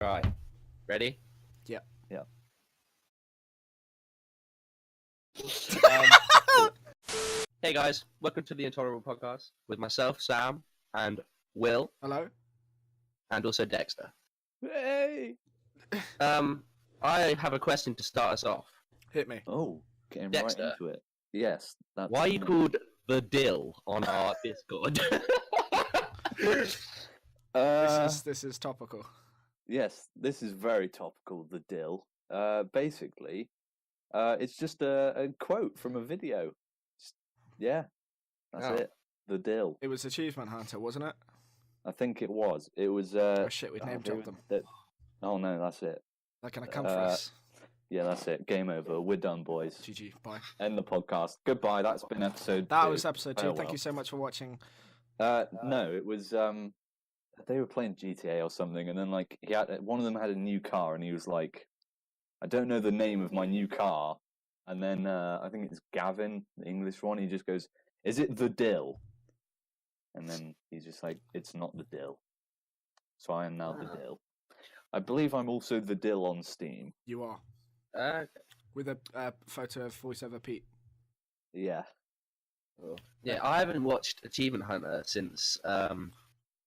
try. Ready? Yeah. Yeah. Hey guys, welcome to the Intolerable Podcast with myself, Sam, and Will, Hello. and also Dexter. Hey! I have a question to start us off. Hit me. Oh, getting Dexter. right into it. Yes. That's Why are you me. called the Dill on our Discord? This is topical. Yes, this is very topical, the dill. Basically, it's just a quote from a video. Yeah, that's Oh. it. The dill. It was Achievement Hunter, wasn't it? I think it was. It was. Oh shit, we've name dropped them. Oh no, that's it. They're gonna come for us. Yeah, that's it. Game over. We're done, boys. GG. Bye. End the podcast. Goodbye. That's been episode. That 2. was episode 2. Thank Farewell. you so much for watching. No, it was they were playing GTA or something, and then like one of them had a new car, and he was like, I don't know the name of my new car, and then I think it's Gavin, the English one. He just goes, "Is it the dill?" And then he's just like, "It's not the dill." So I am now the dill. I believe I'm also the dill on Steam. You are with a photo of voiceover Pete. Yeah. Yeah, I haven't watched Achievement Hunter since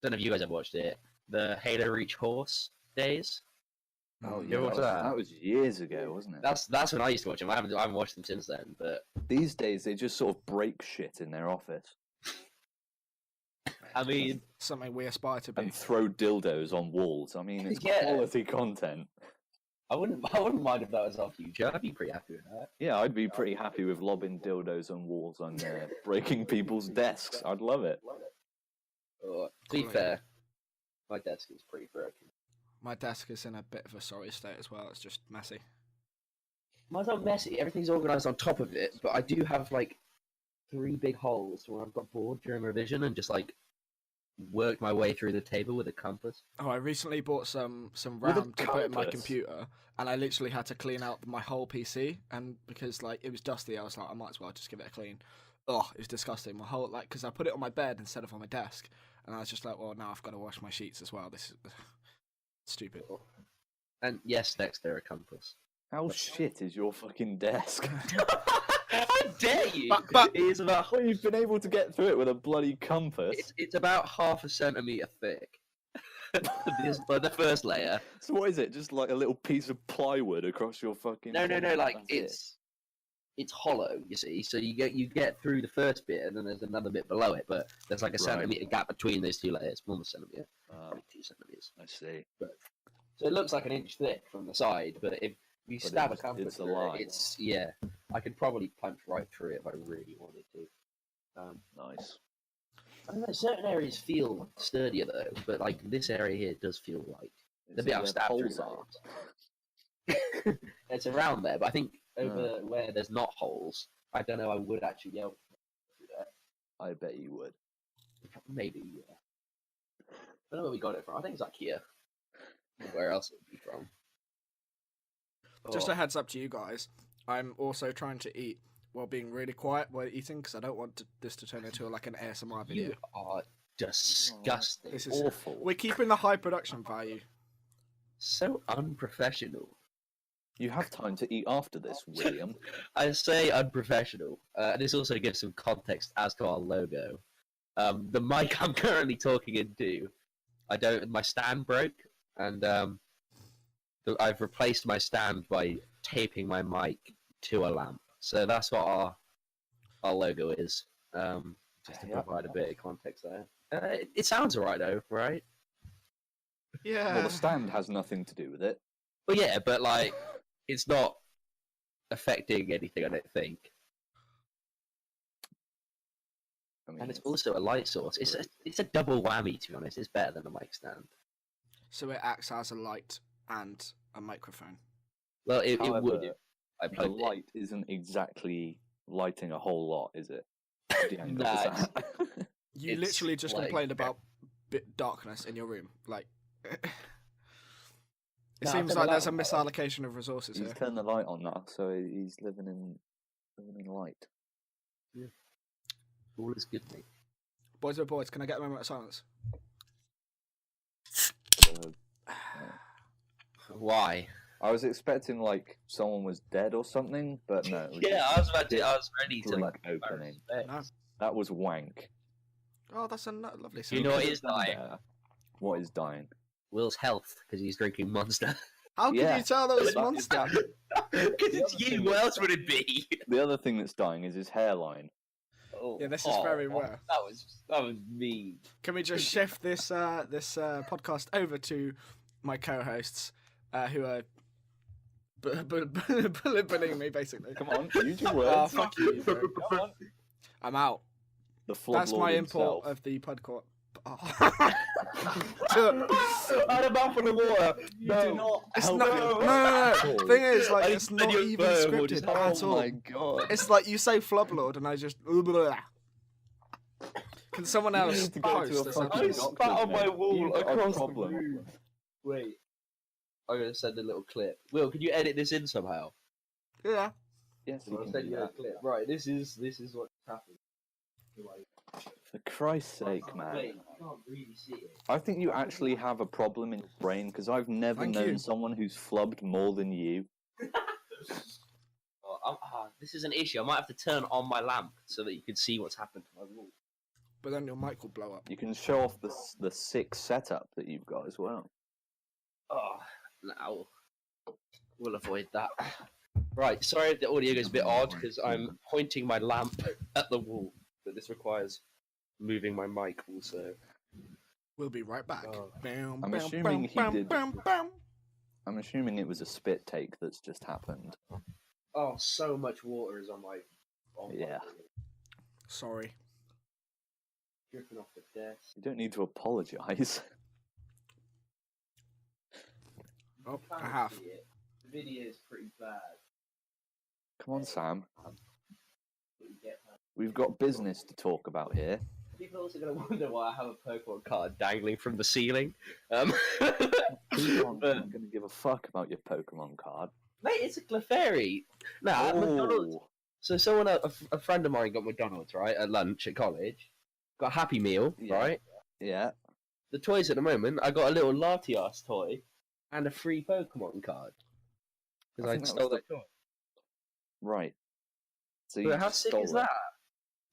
don't know if you guys have watched it. The Halo Reach Horse days. Oh You yeah, watched that? that was years ago, wasn't it? That's when I used to watch them. I haven't watched them since then. But These days they just sort of break shit in their office I mean, Something we aspire to be. and throw dildos on walls. I mean, it's Yeah. quality content. I wouldn't mind if that was our future. I'd be pretty happy with that. Yeah, I'd be pretty happy with lobbing dildos on walls and breaking people's desks. I'd love it. To be fair, my desk is pretty broken. My desk is in a bit of a sorry state as well. It's just messy. Mine's not messy. Everything's organised on top of it, but I do have like 3 big holes where I've got bored during revision and just like worked my way through the table with a compass. Oh, I recently bought some With a RAM to put in my compass? computer, and I literally had to clean out my whole PC. And because like it was dusty, I was like, I might as well just give it a clean. Oh, it was disgusting. My whole because I put it on my bed instead of on my desk, and I was just like, well, now I've got to wash my sheets as well. This is stupid. And yes, Dexter, a compass. How shit is your fucking desk? How dare you? But- it is about Well, you've been able to get through it with a bloody compass. it's about half a centimetre thick. For the first layer. So what is it? Just like a little piece of plywood across your fucking... No. Like That's it's hollow. You see, so you get through the first bit, and then there's another bit below it. But there's like a Right. centimetre gap between those 2 layers. 1 centimetre, it. probably 2 centimetres. I see. So it looks like an inch thick from the side, but if you But stab a it's compass a through lie. it, yeah, I could probably punch right through it if I really wanted to. Nice. I don't know, certain areas feel sturdier though, but like this area here does feel light. The bit I've stabbed through that. It's around there, but I think over where there's not holes, I don't know. I would actually be able to do that. I bet you would. Maybe, yeah. I don't know where we got it from. I think it's IKEA. Where else it would be from? Just Oh. a heads up to you guys. I'm also trying to eat while being really quiet while eating because I don't want this to turn into like an ASMR video. You are disgusting. This is Awful. We're keeping the high production value. So unprofessional. You have time to eat after this, William. I say unprofessional. This also gives some context as to our logo. The mic I'm currently talking into, my stand broke, and I've replaced my stand by taping my mic to a lamp. So that's what our logo is. Just to Yeah. provide a bit of context there. It sounds alright though, right? Yeah. Well, the stand has nothing to do with it. But yeah, but like, it's not affecting anything, I don't think. I mean, And it's also a light source. It's a double whammy, to be honest. It's better than a mic stand. So it acts as a light and a microphone. Well, it However, would. I the plugged it. light isn't exactly lighting a whole lot, is it? At the end of Nah, the sound. You It's literally just like- complained about darkness in your room. Like, it No, seems I've like done a there's a lot. misallocation of resources He's here. turned the light on now, so he's living in light. All is good, mate. Boys, can I get a moment of silence? So, Why? I was expecting like someone was dead or something, but no. It was Yeah, just I was about to. I was ready to drink like opening. No. That was wank. Oh, that's a lovely You know what Could've is done dying? better. What is dying? Will's health because he's drinking Monster. How could Yeah. you tell that was That is Monster? Because The it's other you. thing What that's else would it be? The other thing that's dying is his hairline. Oh, Yeah, this is very rare. That was mean. Can we just shift this podcast over to my co-hosts, who are bullying me, basically? Come on, use your Oh, words. fuck you, bro. Come on. I'm out. The Flub That's Lord my himself. import of the podcast. Out of mouth on the water. No. It's help not. him. No. Thing is, like, I it's said not your even verb, or scripted just- at Oh all. my god. It's like you say Flublord, and I just. Can someone You else need to go to post a this fucking I episode? doctor, spat on my mate. wall You've got a across the problem. room. Wait. I'm gonna send a little clip. Will, can you edit this in somehow? Yeah. Yes, you I'll can send do you a that. clip. Right, this is what happened. For Christ's sake, Wait, man. you can't really see it. I think you actually have a problem in your brain because I've never Thank known you. someone who's flubbed more than you. This is an issue. I might have to turn on my lamp so that you can see what's happened to my wall. But then your mic will blow up. You can show off the sick setup that you've got as well. Oh, no. We'll avoid that. Right, sorry if the audio goes a bit odd because I'm pointing my lamp at the wall, but this requires moving my mic also. We'll be right back. Oh. Bam, I'm bam, assuming bam, he bam, did- bam, bam. I'm assuming it was a spit take that's just happened. Oh, so much water is on my. Yeah. Sorry. Dripping off the desk. You don't need to apologise. Oh, Can't I have. see it. The video is pretty bad. Come on, Sam. But you get that. We've got business to talk about here. People are also going to wonder why I have a Pokemon card dangling from the ceiling. People aren't But- going to give a fuck about your Pokemon card. Mate, it's a Clefairy. No, at McDonald's. Oh, So someone, a friend of mine got McDonald's, right, at lunch at college. Got a Happy Meal, Yeah. right? yeah. The toys at the moment, I got a little Latias toy and a free Pokemon card. Because I I think that stole was that toy. Right. So you But how just sick stole is it. that?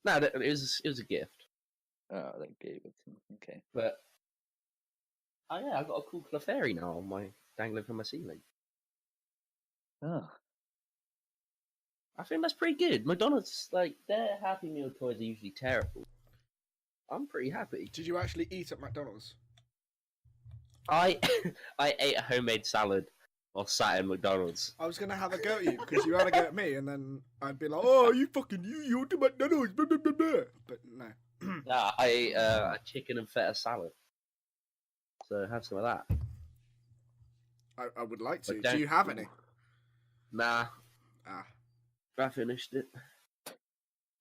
No, it was a gift. Oh, they gave it to me. Okay. But, oh yeah, I've got a cool Clefairy now on my, dangling from my ceiling. Oh. I think that's pretty good. McDonald's, like, their Happy Meal toys are usually terrible. I'm pretty happy. Did you actually eat at McDonald's? I I ate a homemade salad while sat in McDonald's. I was gonna have a go at you because you had a go at me, and then I'd be like, "Oh, you went to McDonald's," blah, blah, blah, blah. But no. Nah, I ate a chicken and feta salad. So have some of that. I would like to. But Do don't- you have any? Nah, Ah, I finished it.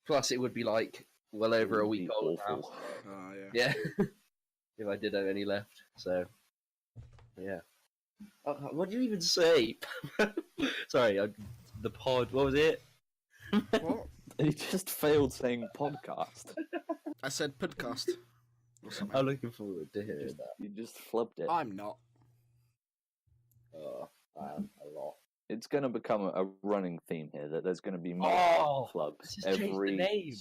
Plus, it would be like well over a week old now. Awful. oh yeah. Yeah, if I did have any left. So, yeah. What do you even say? Sorry, the pod. What was it? What? He just failed saying podcast. I said podcast. Or something. I'm looking forward to hearing Just- that. You just flubbed it. I'm not. Oh, I am a lot. It's going to become a running theme here that there's going to be more Oh, flubs let's just change the every name.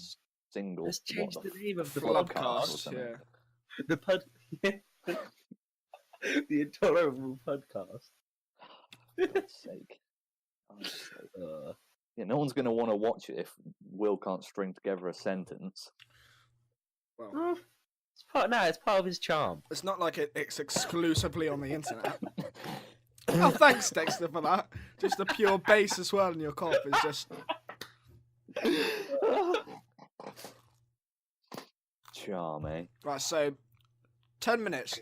single. Let's change what the name of the Flubcast podcast. or Flubcast. something. Yeah. The pod. The Intolerable Podcast. For God's sake. Honestly. Uh, Yeah, no one's going to want to watch it if Will can't string together a sentence. Well, it's part of his charm. it's not like it's exclusively on the internet. Oh, thanks, Dexter, for that. Just the pure bass as well in your cough is just. Charm, eh? Right, so 10 minutes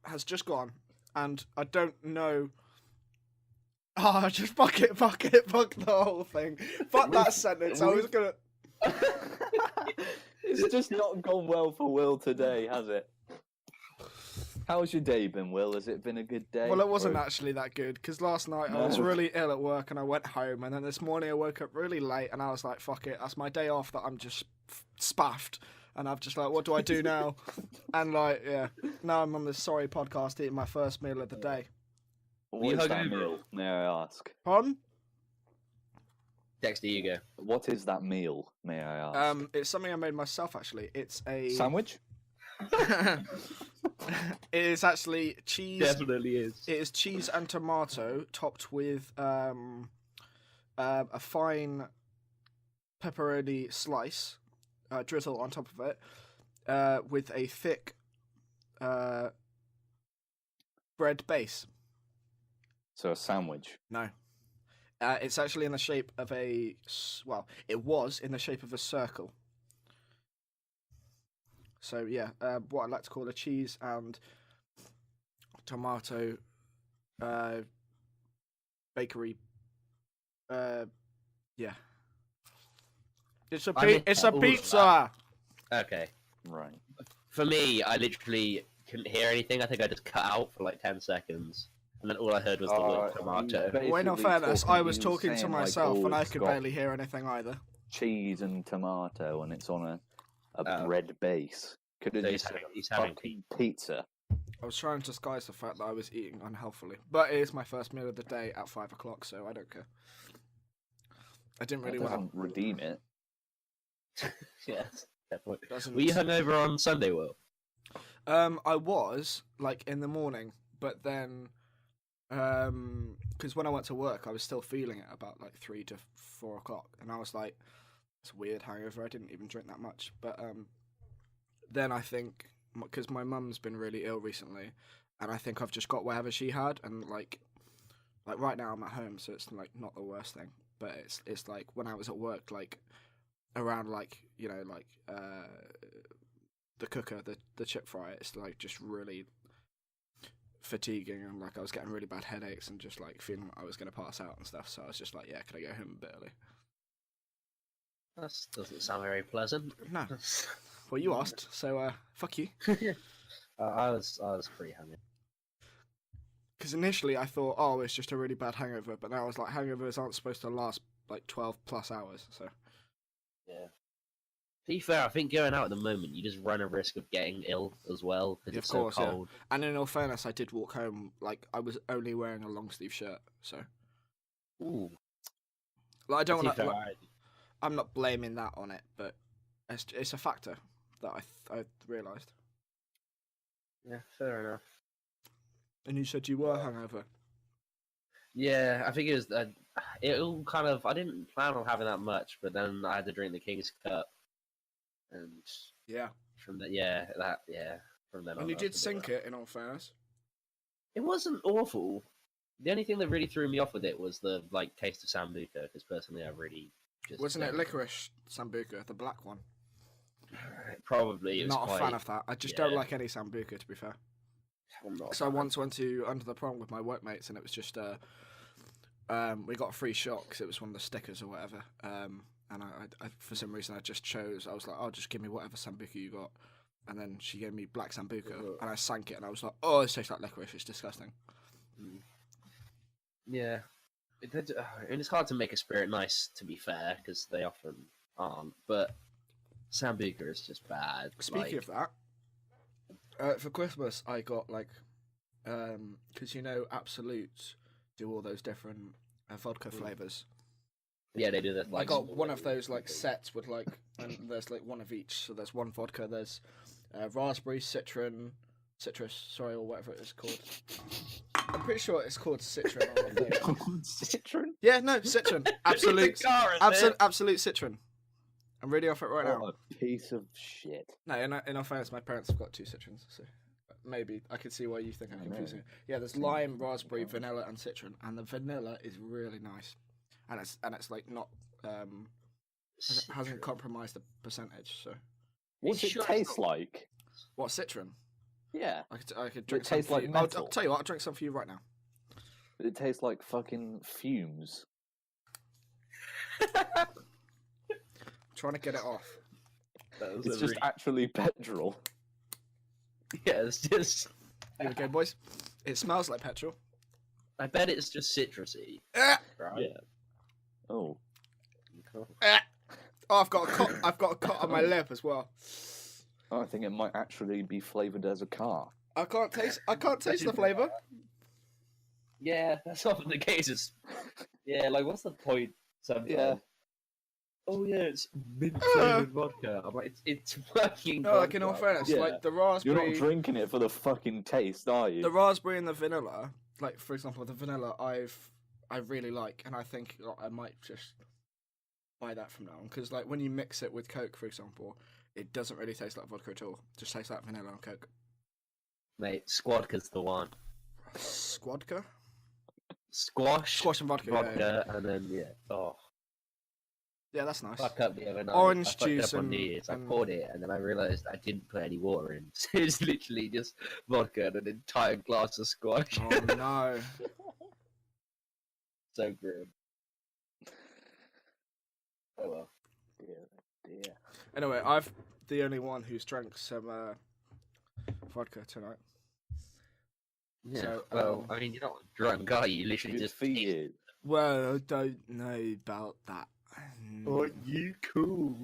has just gone, and I don't know. Oh, just fuck the whole thing. Fuck that sentence. I was gonna. It's just not gone well for Will today, has it? How's your day been, Will? Has it been a good day? Well, it wasn't Or- actually that good because last night I was No. really ill at work and I went home, and then this morning I woke up really late and I was like, "Fuck it, that's my day off." That I'm just spaffed, and I'm just like, "What do I do now?" And like, yeah, now I'm on this sorry podcast eating my first meal of the day. What is that hungover? meal, may I ask? Pardon? Dexter, you go. What is that meal, may I ask? It's something I made myself, actually. It's a... Sandwich? It is actually cheese. Definitely is. It is cheese and tomato topped with a fine pepperoni slice, drizzle on top of it, with a thick bread base. So a sandwich. No. It's actually in the shape of a... Well, it was in the shape of a circle. So, yeah, what I'd like to call a cheese and tomato bakery. Yeah. It's a it's a all of pizza! Okay. Right. For me, I literally couldn't hear anything. I think I just cut out for like 10 seconds. And then all I heard was the word tomato. Well, in all Basically fairness, I was you talking to saying, like, myself and I it's could got barely hear anything either. cheese and tomato, and it's on a Oh. bread base. Could have So just he's having fucking pizza. I was trying to disguise the fact that I was eating unhealthily. But it is my first meal of the day at 5 o'clock, so I don't care. I didn't really That want doesn't redeem it. Yes, definitely. to... Were you hungover on Sunday, Will? I was, like, in the morning, but then... Because when I went to work, I was still feeling it about, like, 3 to 4 o'clock. And I was like, it's a weird hangover. I didn't even drink that much. But then I think... Because my mum's been really ill recently, and I think I've just got whatever she had, and like right now I'm at home, so it's like not the worst thing. But it's like when I was at work, like around like the cooker, the chip fryer, it's like just really fatiguing, and like I was getting really bad headaches and just like feeling like I was gonna pass out and stuff. So I was just like, yeah, can I go home a bit early? That doesn't sound very pleasant. No. Well, you asked, so fuck you. I was pretty hungry. Because initially I thought, oh, it's just a really bad hangover, but now I was like, hangovers aren't supposed to last like 12 plus hours, so. Yeah. To be fair, I think going out at the moment, you just run a risk of getting ill as well because Yeah, it's of course, so yeah. cold. And in all fairness, I did walk home, like, I was only wearing a long sleeve shirt, so. Ooh. Like, I don't To be want to. fair, I'm not blaming that on it, but it's a factor that I realised. Yeah, fair enough. And you said you were hungover. Yeah, I think it was. It all kind of. I didn't plan on having that much, but then I had to drink the King's Cup, and Yeah. from that, from then on. And you I did was a bit sink it, in all fairness. It wasn't awful. The only thing that really threw me off with it was the like taste of sambuca, because personally, I really just Wasn't it don't- licorice sambuca, the black one? Probably. It was Not quite, a fan of that. I just don't like any sambuca, to be fair. I'm not a So I fan. once went to Under the Prom with my workmates, and it was just we got a free shot because it was one of the stickers or whatever. And I for some reason I just chose. I was like, oh, just give me whatever sambuca you got. And then she gave me black sambuca, and I sank it, and I was like, oh, this tastes like licorice. It's disgusting. Yeah, and it's hard to make a spirit nice, to be fair, because they often aren't. But sambuca is just bad. Speaking of that, for Christmas I got like, because you know Absolute do all those different vodka flavors. yeah, they do that. I Like, got one of those like sets with like, and there's like one of each. So there's one vodka. There's raspberry, citrus, sorry, or whatever it is called. I'm pretty sure it's called Citron. On the thing. Citron? Yeah, no, Citron. Absolute, The car, isn't it? absolute Citron. I'm reading off it right now. What a piece of shit. No, in all fairness, my parents have got 2 citrons, so maybe I could see why you think I'm I confusing know. it. Yeah, there's lime, raspberry, vanilla, and citron, and the vanilla is really nice, and it's like not hasn't compromised the percentage. So What's it sure it's taste not- like? what citron? Yeah. I could drink It some tastes for like you. I'll metal. tell you what, I'll drink some for you right now. It tastes like fucking fumes. I'm trying to get it off. That was It's a just really- actually petrol. yeah, it's just. Here we go, boys. It smells like petrol. I bet it's just citrusy, Ah! right? Yeah. Oh. Ah! Oh, I've got a cut on my lip as well. I think it might actually be flavoured as a car. I can't taste the flavour. Yeah, that's often the case. Yeah, like, what's the point sometimes? Yeah. Oh, yeah, it's mint-flavored vodka. I'm like, it's fucking No, like in all vodka. fairness, Yeah. like the You're raspberry, not drinking it for the fucking taste, are you? the raspberry and the vanilla. Like for example, the vanilla I really like, and I think I might just buy that from now on because like when you mix it with Coke, for example, it doesn't really taste like vodka at all. It just tastes like vanilla and Coke. Mate, Squadka's the one. Squadka? Squash and vodka. vodka, and then, oh. Yeah, that's nice. Fuck up the other night. Orange I fucked juice up on and- New Year's. I and- poured it, and then I realised I didn't put any water in. So it's literally just vodka and an entire glass of squash. Oh no. So grim. Oh well. Dear. Anyway, I've the only one who's drank some vodka tonight. Yeah. So, well, I mean, you're not drunk, are you? You literally Good just for you. Well, I don't know about that. Oh, you cool.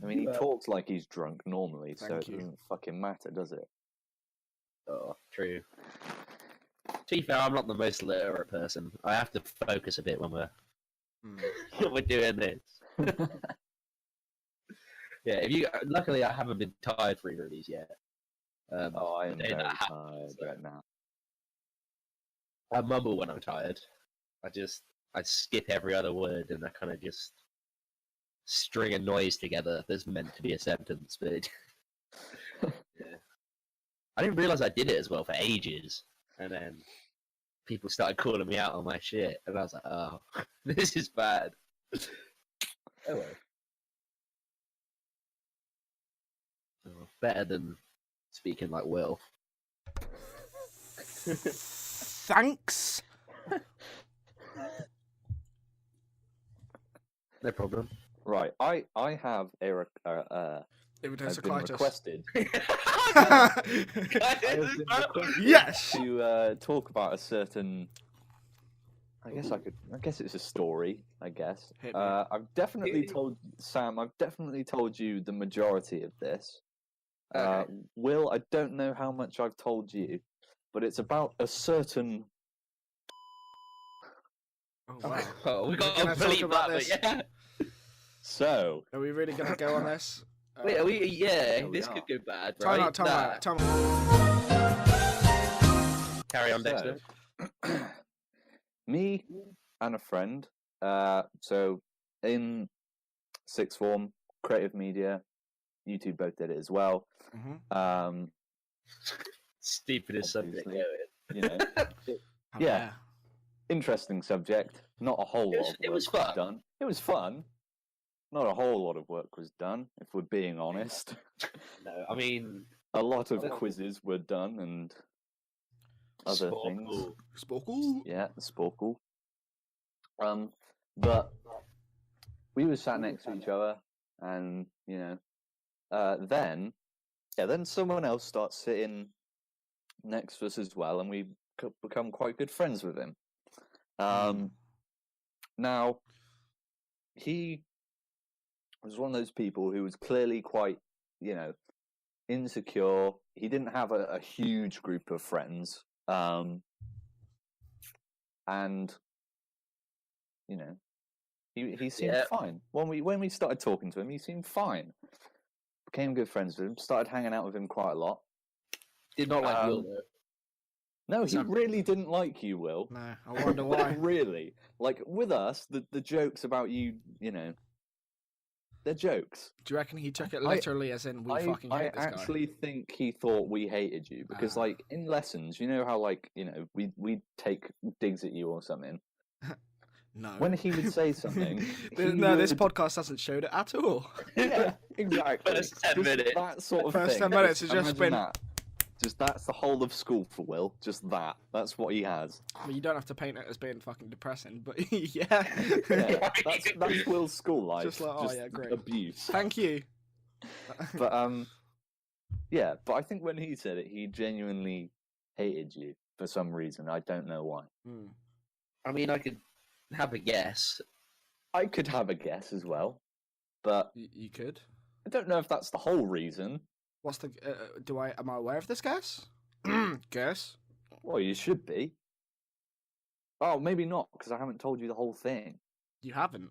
I mean, he talks like he's drunk normally, so Thank it you. doesn't fucking matter, does it? Oh, true. To be fair, I'm not the most literate person. I have to focus a bit when we're when we're doing this. Yeah, if you luckily I haven't been tired for either of these yet. Oh, I am the day very that happened, tired so- right now. I mumble when I'm tired. I skip every other word and I kind of just string a noise together that's meant to be a sentence. But yeah, I didn't realize I did it as well for ages, and then people started calling me out on my shit, and I was like, "Oh, this is bad." Oh well. Oh, better than speaking like Will. Thanks. No problem. Right, I have I've Irritated been colitis. requested Yes. to talk about a certain. I guess it's a story. I guess. Hit me. I've definitely told Sam. I've definitely told you the majority of this. Okay. Will, I don't know how much I've told you, but it's about a certain. Oh wow. Oh, we got Can I to talk bleep about that, this? but yeah. So, Are we really gonna go on this? Wait, are we? Yeah, we this are. could go bad, Time right? out. Time Nah. out. Time out. Carry on, Dexter. me and a friend. So in sixth form, creative media, you two both did it as well. Mm-hmm. Stupidest subject Obviously. going. You know, Yeah. interesting subject. Not a whole lot of work It was fun. done. It was fun. Not a whole lot of work was done, if we're being honest. No, I mean, A lot of quizzes were done and other things. Sporkle. Sporkle. Yeah, the Sporkle. But we were sat next to each other, and then someone else starts sitting next to us as well, and we become quite good friends with him. Now, he was one of those people who was clearly quite, insecure. He didn't have a huge group of friends, and he seemed fine when we started talking to him. He seemed fine. Became good friends with him. Started hanging out with him quite a lot. Did not like Will though. No, he really didn't like you, Will. No, I wonder why. Really, like with us, the jokes about you, they're jokes. Do you reckon he took it literally, as in we fucking hate this I actually think he thought we hated you because, like, in lessons, you know how, like, we take digs at you or something. guy? No. When he would say something, this podcast hasn't showed it at all. Yeah, exactly. First 10 Just minutes. That sort of First thing. 10 minutes has just Imagine been- that. Just that's the whole of school for Will. Just that. That's what he has. Well, you don't have to paint it as being fucking depressing, but yeah. Yeah, that's Will's school life. Just like, oh, yeah, great. Abuse. Thank you. But yeah. But I think when he said it, he genuinely hated you for some reason. I don't know why. I mean, I could have a guess. I could have a guess as well, but You could. I don't know if that's the whole reason. What's the? Am I aware of this guess? Guess. Well, you should be. Oh, maybe not, because I haven't told you the whole thing. You haven't.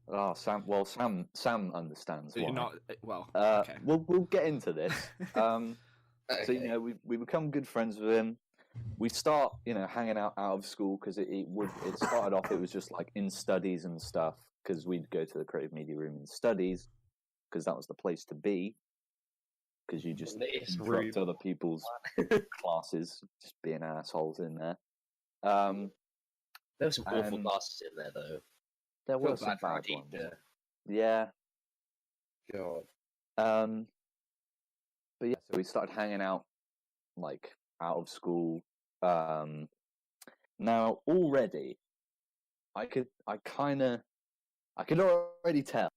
Oh, Sam. Well, Sam understands why. You're not. Well, okay. We'll get into this. So Okay. we become good friends with him. We start hanging out of school because it started off, it was just like in studies and stuff, because we'd go to the creative media room in studies because that was the place to be, because you just interrupt other people's classes, just being assholes in there. There were some awful classes in there, though. There were some bad ones. Yeah. God. But yeah, so we started hanging out like out of school. Now already, I could already tell,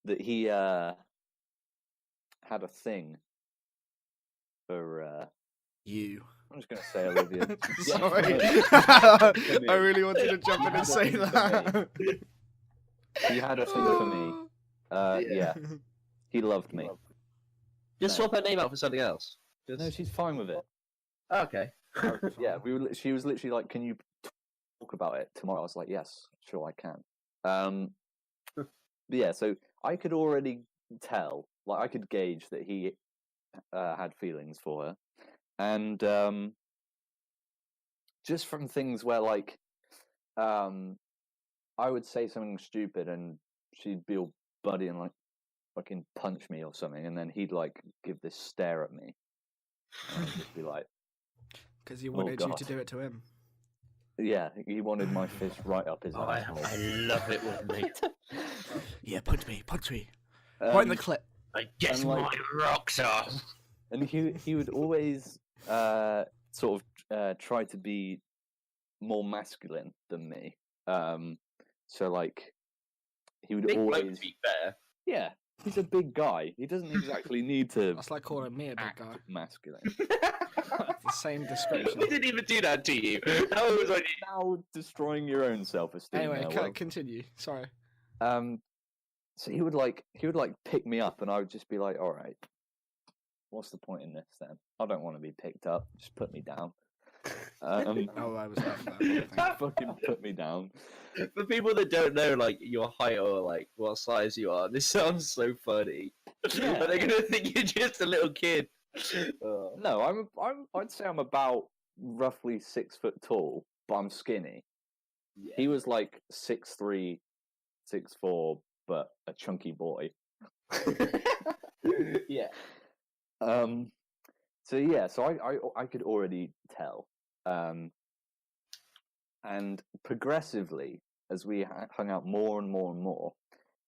that he had a thing for you. I'm just gonna say Olivia. Sorry, I really wanted to jump in and say that. He had a thing for me. Yeah, he loved me. Just swap her name out for something else. No, she's fine with it. Okay. Yeah, she was literally like, "Can you talk about it tomorrow?" I was like, "Yes, sure, I can." But yeah, so I could already tell, like, I could gauge that he had feelings for her, and just from things where, like, I would say something stupid, and she'd be all buddy and like fucking punch me or something, and then he'd like give this stare at me, and I'd just be like, because he wanted you to do it to him. Yeah, he wanted my fist right up his ass. I love it with me. Yeah, punch me. Right in the clip. I guess my rocks off. And he would always sort of try to be more masculine than me. So like he would big always bloke, to be fair. Yeah, he's a big guy. He doesn't exactly need to. That's like calling me a big guy. Masculine. The same description. We didn't even do that to you. That was on you. Now destroying your own self-esteem. Anyway, continue. Sorry. So he would like pick me up, and I would just be like, "All right, what's the point in this then? I don't want to be picked up. Just put me down." I was that. Fucking put me down. For people that don't know, like, your height or like what size you are, this sounds so funny. Yeah. But they're gonna think you're just a little kid. No, I'd say I'm about roughly 6 foot tall, but I'm skinny. Yeah. He was like 6'3", 6'4", but a chunky boy. Yeah. So yeah, so I could already tell. And progressively, as we hung out more and more and more,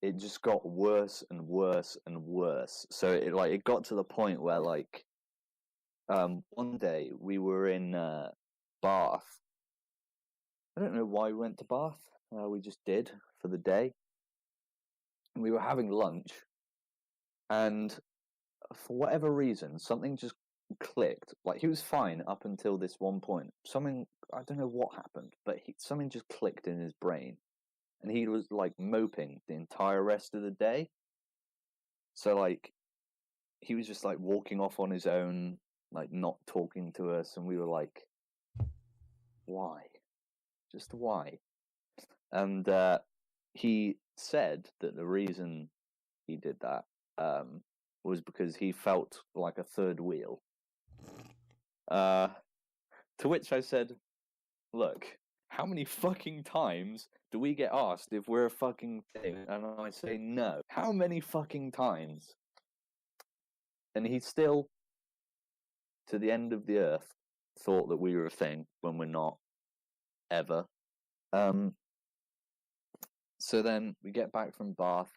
it just got worse and worse and worse. So it got to the point where like, one day we were in Bath. I don't know why we went to Bath. We just did for the day. And we were having lunch, and for whatever reason, something just clicked. Like, he was fine up until this one point. Something, I don't know what happened, but something just clicked in his brain, and he was like moping the entire rest of the day. So like, he was just like walking off on his own, like not talking to us, and we were like, why? Just why? And he said that the reason he did that was because he felt like a third wheel. To which I said, look, how many fucking times do we get asked if we're a fucking thing? And I say no. How many fucking times? And he still, to the end of the earth, thought that we were a thing when we're not, ever. So then we get back from Bath,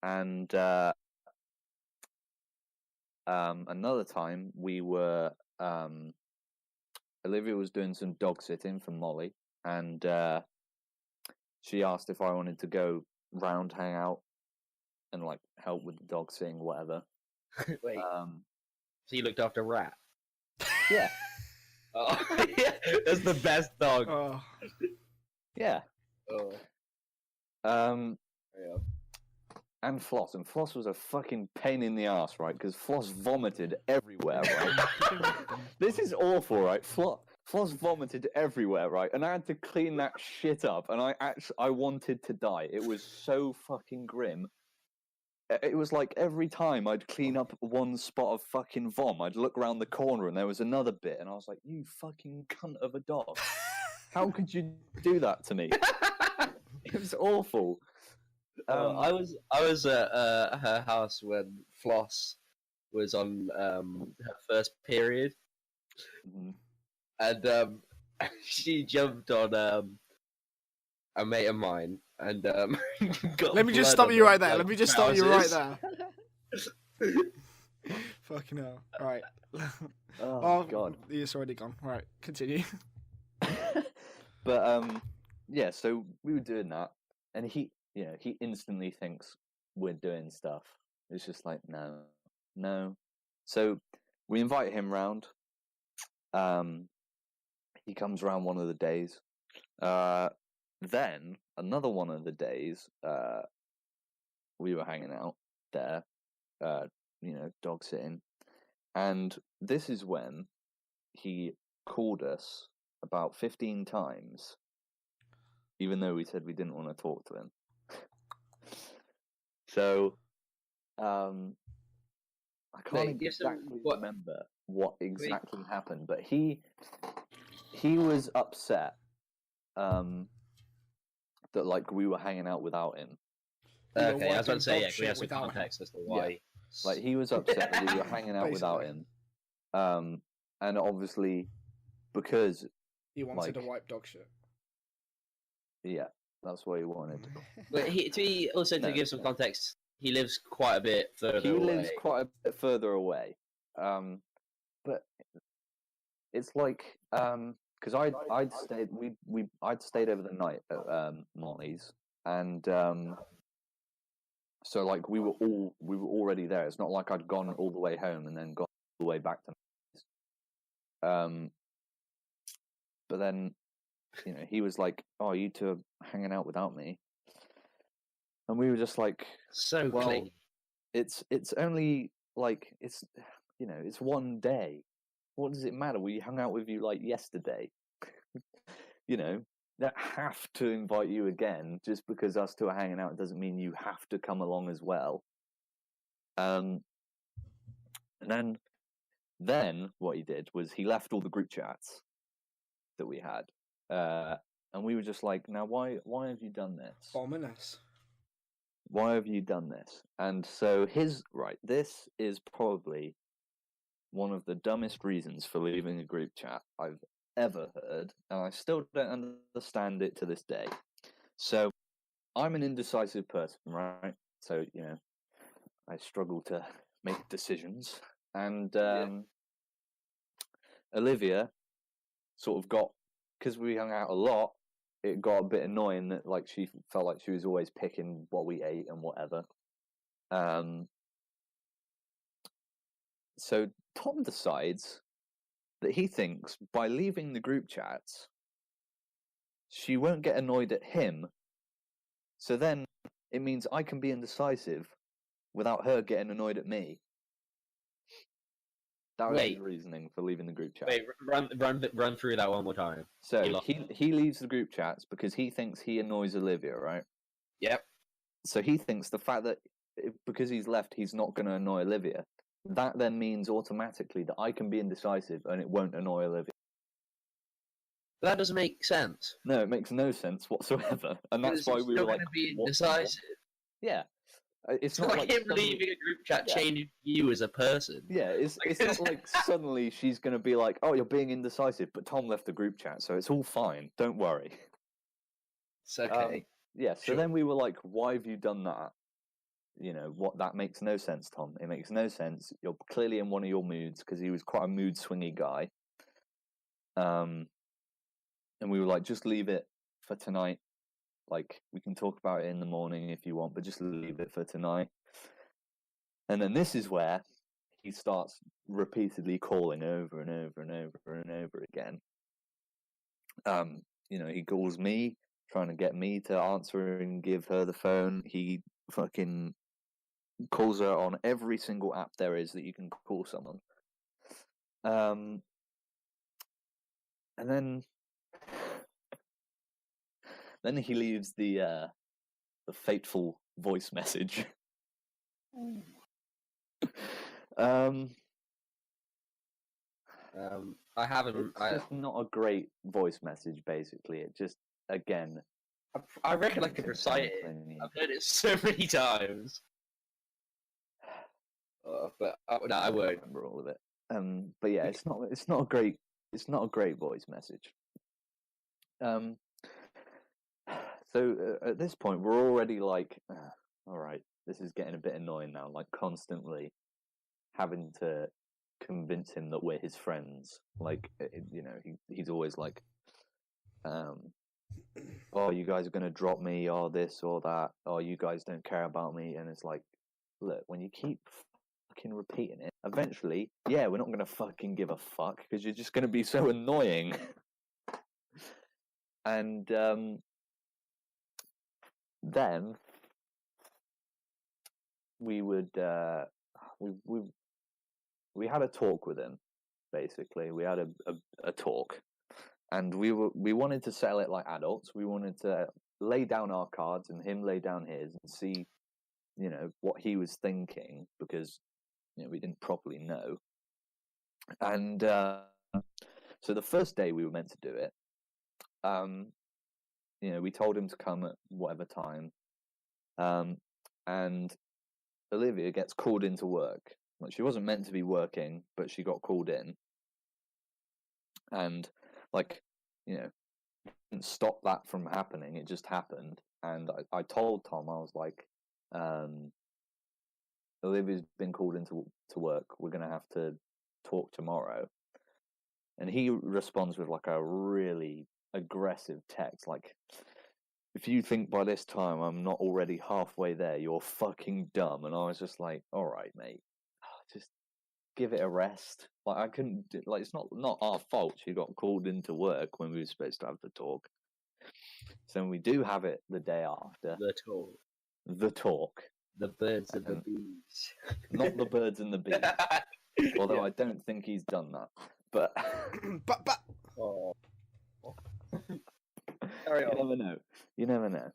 and another time we were, Olivia was doing some dog sitting for Molly, and she asked if I wanted to go round, hang out, and like help with the dog sitting, whatever. Wait. So you looked after Rat? Yeah. Oh, yeah, that's the best dog. Oh. Yeah. Oh. Yeah. And Floss was a fucking pain in the ass, right? Because Floss vomited everywhere, right? This is awful, right? Floss vomited everywhere, right? And I had to clean that shit up, and I wanted to die. It was so fucking grim. It was like every time I'd clean up one spot of fucking vom, I'd look around the corner and there was another bit, and I was like, "You fucking cunt of a dog! How could you do that to me?" It was awful. I was at her house when Floss was on her first period, and she jumped on a mate of mine and got. Let me just blood stop on you her, right there. like, Let me just stop you right trousers. there. Fucking hell. Right. Oh God. It's already gone. Right, continue. But yeah. So we were doing that, and he instantly thinks we're doing stuff. It's just like no. So we invite him round. He comes around one of the days. Then another one of the days, we were hanging out there, dog sitting, and this is when he called us about 15 times, even though we said we didn't want to talk to him. So, I can't exactly remember what exactly happened, but he was upset that like we were hanging out without him. Okay, I was about to say, we have some context as to why. Yeah. Like he was upset that we were hanging out without him, and obviously because he wanted to wipe dog shit. Yeah, that's what he wanted. But to give some context, he lives quite a bit further away. He lives quite a bit further away, but it's like because I'd stayed over the night at Molly's, and so like we were already there. It's not like I'd gone all the way home and then gone all the way back to Molly's. But then he was like, "Oh, you two are hanging out without me," and we were just like, "So clean." It's only like it's one day. What does it matter? We hung out with you like yesterday. Don't have to invite you again just because us two are hanging out. It doesn't mean you have to come along as well. And then what he did was he left all the group chats that we had, and we were just like, now why have you done this? Ominous. Why have you done this? And so this is probably one of the dumbest reasons for leaving a group chat I've ever heard, and I still don't understand it to this day. So I'm an indecisive person, right? So I struggle to make decisions, and Olivia sort of got, because we hung out a lot, it got a bit annoying that like she felt like she was always picking what we ate and whatever. So Tom decides that he thinks by leaving the group chats, she won't get annoyed at him. So then it means I can be indecisive without her getting annoyed at me. That was his reasoning for leaving the group chat. Wait, run through that one more time. So he leaves the group chats because he thinks he annoys Olivia, right? Yep. So he thinks the fact that because he's left, he's not going to annoy Olivia. That then means automatically that I can be indecisive and it won't annoy Olivia. That doesn't make sense. No, it makes no sense whatsoever, and that's why we were like, be indecisive. Yeah, it's not like him leaving a group chat changing you as a person. Yeah, it's not like suddenly she's going to be like, "Oh, you're being indecisive," but Tom left the group chat, so it's all fine. Don't worry. It's okay. Yeah. So then we were like, "Why have you done that?" That makes no sense, Tom. It makes no sense. You're clearly in one of your moods because he was quite a mood swingy guy. And we were like, just leave it for tonight. Like, we can talk about it in the morning if you want, but just leave it for tonight. And then this is where he starts repeatedly calling over and over and over and over again. He calls me, trying to get me to answer and give her the phone. He fucking calls her on every single app there is that you can call someone. And then he leaves the fateful voice message. I haven't. It's just not a great voice message. Basically, it just again. I reckon I could recite it. I've heard it so many times. But no, I won't remember all of it. But yeah, it's not a great voice message. So at this point, we're already like, all right, this is getting a bit annoying now. Like constantly having to convince him that we're his friends. Like, you know, he's always like, oh, you guys are gonna drop me, or this or that, or you guys don't care about me, and it's like, look, when you keep fucking repeating it, eventually, yeah, we're not gonna fucking give a fuck because you're just gonna be so annoying. And then we would we had a talk with him. Basically, we had a talk, and we wanted to settle it like adults. We wanted to lay down our cards and him lay down his and see, you know, what he was thinking, because you know we didn't properly know. And so the first day we were meant to do it, you know, we told him to come at whatever time, and Olivia gets called into work. Like, she wasn't meant to be working, but she got called in, and like, you know, didn't stop that from happening. It just happened, and I told Tom, I was like, Olivia's been called into work. We're gonna have to talk tomorrow. And he responds with like a really aggressive text, like, if you think by this time I'm not already halfway there, you're fucking dumb. And I was just like, all right, mate, just give it a rest. Like, I couldn't, like, it's not our fault she got called into work when we were supposed to have the talk. So we do have it the day after. the talk. The talk. The birds and the bees. Not the birds and the bees. Although I don't think he's done that. But Oh. You never know.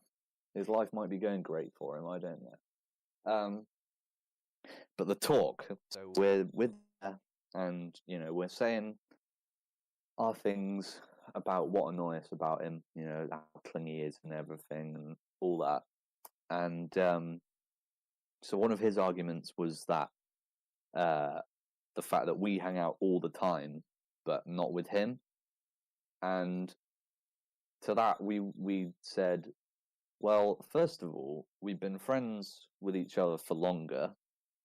His life might be going great for him. I don't know. But the talk. So we're with her, and you know, we're saying our things about what annoy us about him. You know, how clingy he is and everything, and all that. And so one of his arguments was that the fact that we hang out all the time, but not with him. And to that, we said, well, first of all, we've been friends with each other for longer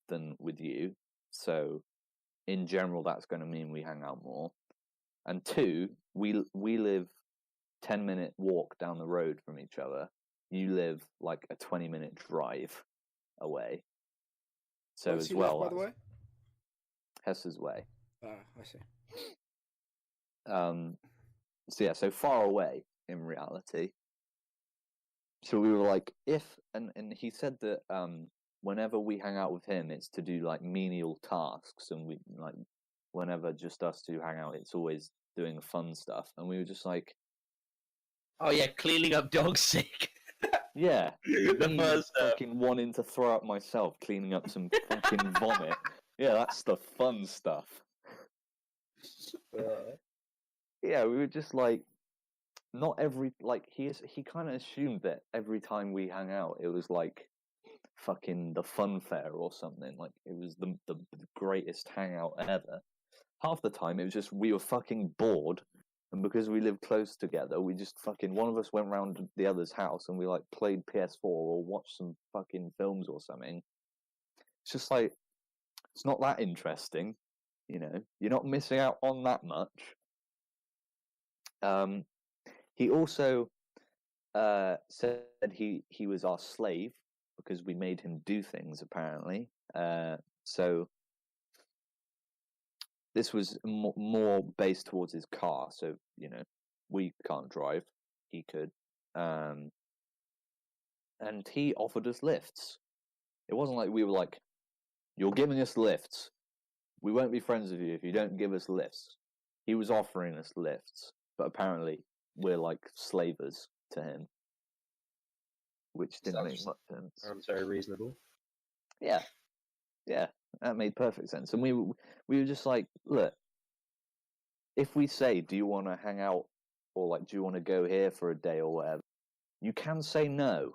than with you. So in general, that's going to mean we hang out more. And two, we live 10-minute walk down the road from each other. You live like a 20-minute drive away. So Where's as he well, live, by the way? Hess's way. I see. So yeah, so far away in reality. So we were like, and he said that whenever we hang out with him, it's to do like menial tasks, and we like whenever just us two hang out, it's always doing fun stuff. And we were just like, oh yeah, cleaning up dog sick. Yeah, The first fucking wanting to throw up myself, cleaning up some fucking vomit. Yeah, that's the fun stuff. Yeah, we were just like, not every, like, he kind of assumed that every time we hang out, it was like fucking the fun fair or something. Like, it was the greatest hangout ever. Half the time, it was just we were fucking bored. And because we lived close together, we just fucking, one of us went round the other's house and we like played PS4 or watched some fucking films or something. It's just like, it's not that interesting, you know. You're not missing out on that much. He also said he was our slave because we made him do things, apparently. So this was more based towards his car. So, you know, we can't drive. He could. And he offered us lifts. It wasn't like we were like, you're giving us lifts. We won't be friends with you if you don't give us lifts. He was offering us lifts. but apparently we're like slavers to him, which didn't make much sense. Sounds very reasonable. Yeah, that made perfect sense. And we were just like, look, if we say, do you want to hang out, or like, do you want to go here for a day or whatever, you can say no.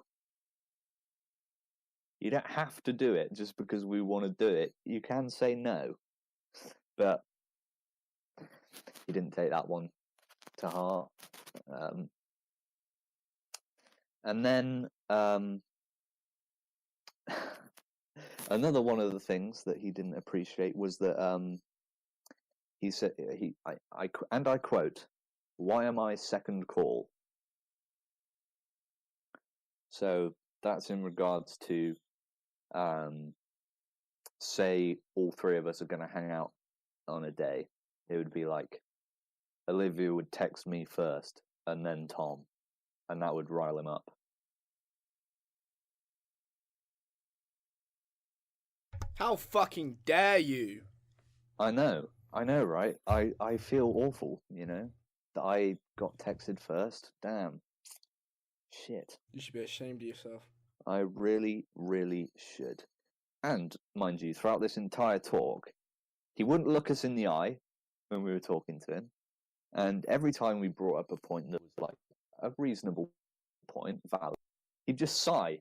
You don't have to do it just because we want to do it. You can say no. But he didn't take that one to heart. And then another one of the things that he didn't appreciate was that he said, I quote, "Why am I second call?" So that's in regards to, say all three of us are going to hang out on a day. It would be like, Olivia would text me first, and then Tom, and that would rile him up. How fucking dare you? I know, right? I feel awful, that I got texted first. Damn. Shit. You should be ashamed of yourself. I really, really should. And, mind you, throughout this entire talk, he wouldn't look us in the eye when we were talking to him. And every time we brought up a point that was like a reasonable point, valid, he'd just sigh.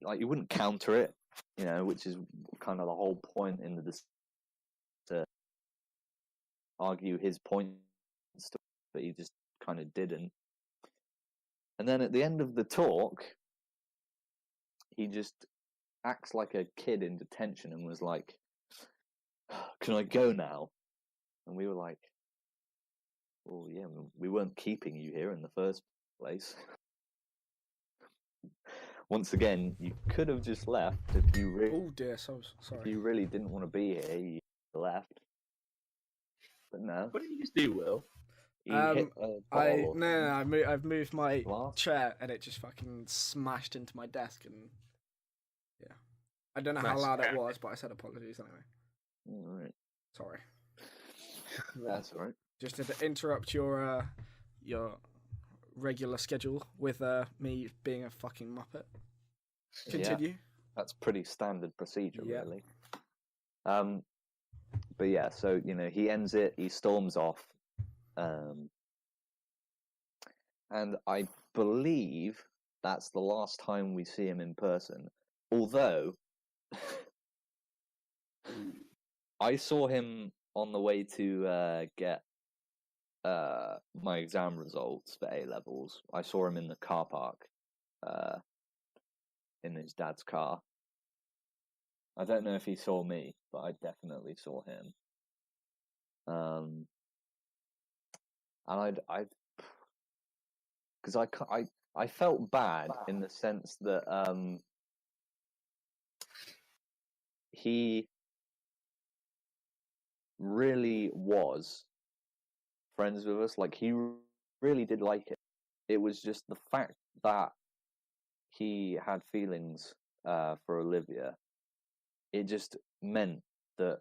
Like, he wouldn't counter it, which is kind of the whole point in the to argue his points, but he just kind of didn't. And then at the end of the talk, he just acts like a kid in detention and was like, "Can I go now?" And we were like, "Well, yeah, we weren't keeping you here in the first place." Once again, you could have just left if you really. Oh dear, so sorry. If you really didn't want to be here, you left. But no. What did you just do, Will? I've moved my glass? chair and it just fucking smashed into my desk, and yeah, I don't know how Nice. loud it was, but I said apologies anyway. All right. Sorry. That's all right. Just to interrupt your regular schedule with me being a fucking muppet. Continue. Yeah, that's pretty standard procedure, Yep. really. But yeah, so he ends it. He storms off, and I believe that's the last time we see him in person. Although I saw him on the way to get my exam results for A levels. I saw him in the car park, in his dad's car. I don't know if he saw me, but I definitely saw him. And because I felt bad in the sense that he really was friends with us. Like, he really did like it. It was just the fact that he had feelings for Olivia. It just meant that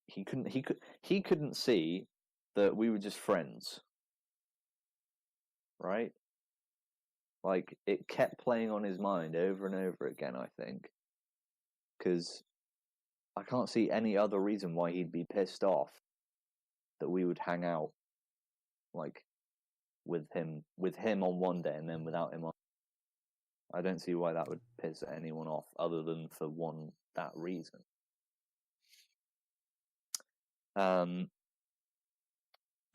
he couldn't see that we were just friends, right? Like, it kept playing on his mind over and over again, I think, because I can't see any other reason why he'd be pissed off that we would hang out, like, with him on one day and then without him on. I don't see why that would piss anyone off other than for that reason.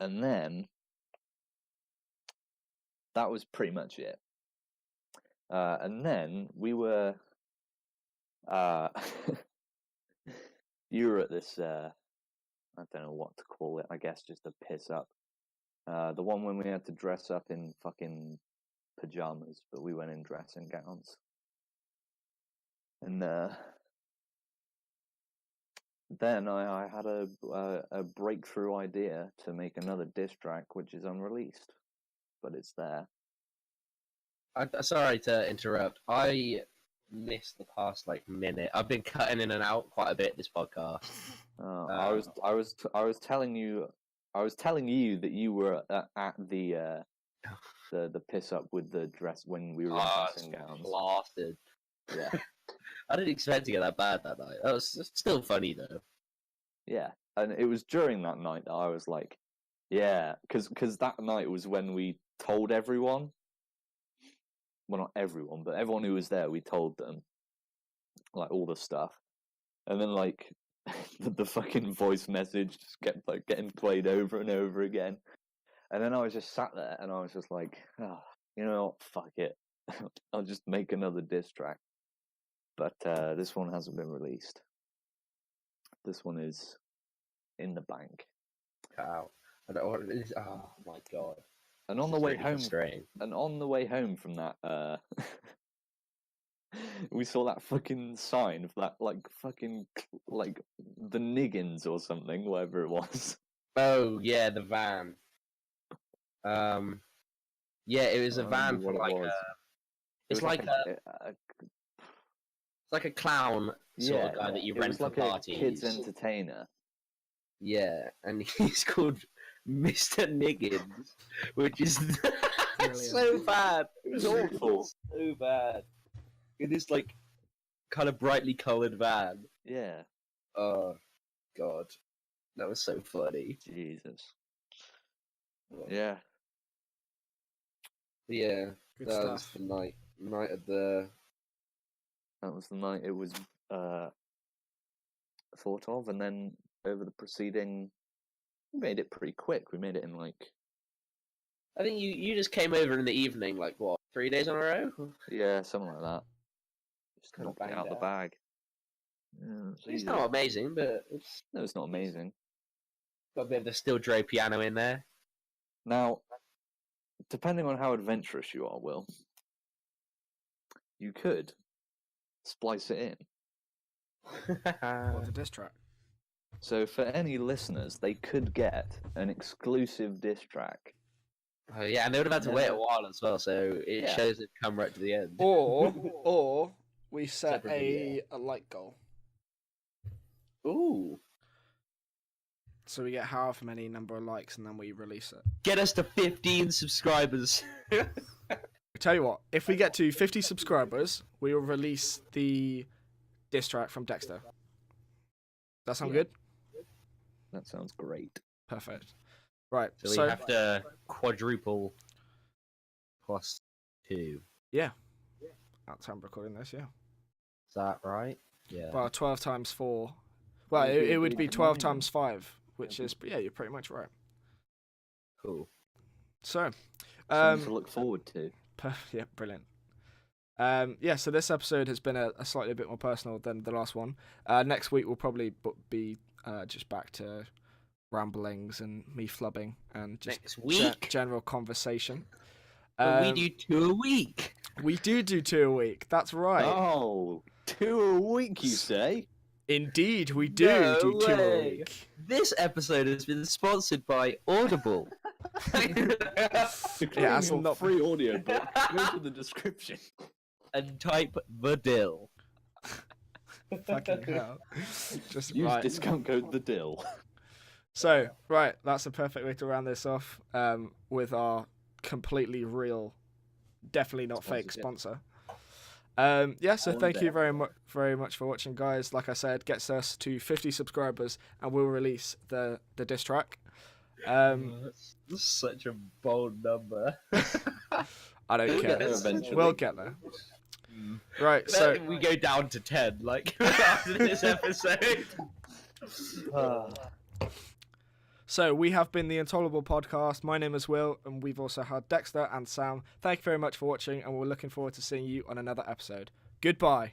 And then that was pretty much it. And then we were, you were at this, I don't know what to call it, I guess just a piss up. The one when we had to dress up in fucking pajamas, but we went in dressing gowns. And then I had a breakthrough idea to make another diss track, which is unreleased, but it's there. Sorry to interrupt. I missed the past minute. I've been cutting in and out quite a bit this podcast. I was telling you I was telling you that you were at the piss up with the dress when we were in dressing gowns. Blasted. Yeah, I didn't expect to get that bad that night. That was still funny though. yeah, and it was during that night that I was like, yeah, because that night was when we told everyone. Well, not everyone, but everyone who was there, we told them like all the stuff, and then like the fucking voice message just kept like getting played over and over again, and then I was just sat there and I was just like, oh, you know what, fuck it, I'll just make another diss track. But this one hasn't been released. This one is in the bank. Wow. I don't know what it is. Oh my god. And on the It's way really home, frustrating. from that, we saw that fucking sign of that like fucking like the Niggins or something, whatever it was. Oh yeah, the van. Yeah, it was a I van remember for what it like was. it's like a clown sort of guy that you it rent was for like parties. a kids entertainer. Yeah, and he's called Mr. Niggins, which is so bad. It was awful. So bad. In this like kind of brightly coloured van. Yeah. Oh god, that was so funny. Jesus. Yeah. Yeah, Good that was stuff. the night of the. That was the night it was thought of, and then over the preceding, we made it pretty quick. We made it in like, I think you just came over in the evening, like what, 3 days in a row? yeah, something like that. Just Kinda knocked it banged out of the out. bag. Yeah, It's not amazing, but it's No, it's not amazing. got a bit of the steel dre piano in there. Now, depending on how adventurous you are, Will, you could splice it in. What the diss track? So for any listeners, they could get an exclusive diss track. Oh, yeah, and they would have had to wait a while as well, so it Yeah. shows it come right to the end. Or we set Separate video. a like goal. Ooh. So we get however many number of likes and then we release it. Get us to 15 subscribers. I tell you what, if we get to 50 subscribers, we will release the diss track from Dexter. That sound good? That sounds great. Perfect. Right. So we have to quadruple plus 2. Yeah. At time of recording this, yeah. Is that right? Yeah. Well, 12 times 4. Well, it would be 12 times 5, which is, yeah, you're pretty much right. Cool. So, Something to look forward to. yeah, brilliant. Yeah, so this episode has been a slightly bit more personal than the last one. Next week we'll probably be just back to ramblings and me flubbing and just Next week? general conversation. But we do 2 a week. We do 2 a week. That's right. Oh, 2 a week, you say? Indeed, we do No do 2 a way. week. This episode has been sponsored by Audible. Yeah, that's not free audio book. Go to the description. And type the dill. Fucking hell. Just Use right. discount code the dill. So, right, that's a perfect way to round this off with our completely real, definitely not fake sponsor. Yeah, so thank you very much for watching, guys. Like I said, gets us to 50 subscribers and we'll release the diss track. That's such a bold number. I don't We'll care. get there eventually. We'll get there. Right, so we go down to 10, like, after this episode. So we have been the Intolerable Podcast. My name is Will, and we've also had Dexter and Sam. Thank you very much for watching, and we're looking forward to seeing you on another episode. Goodbye.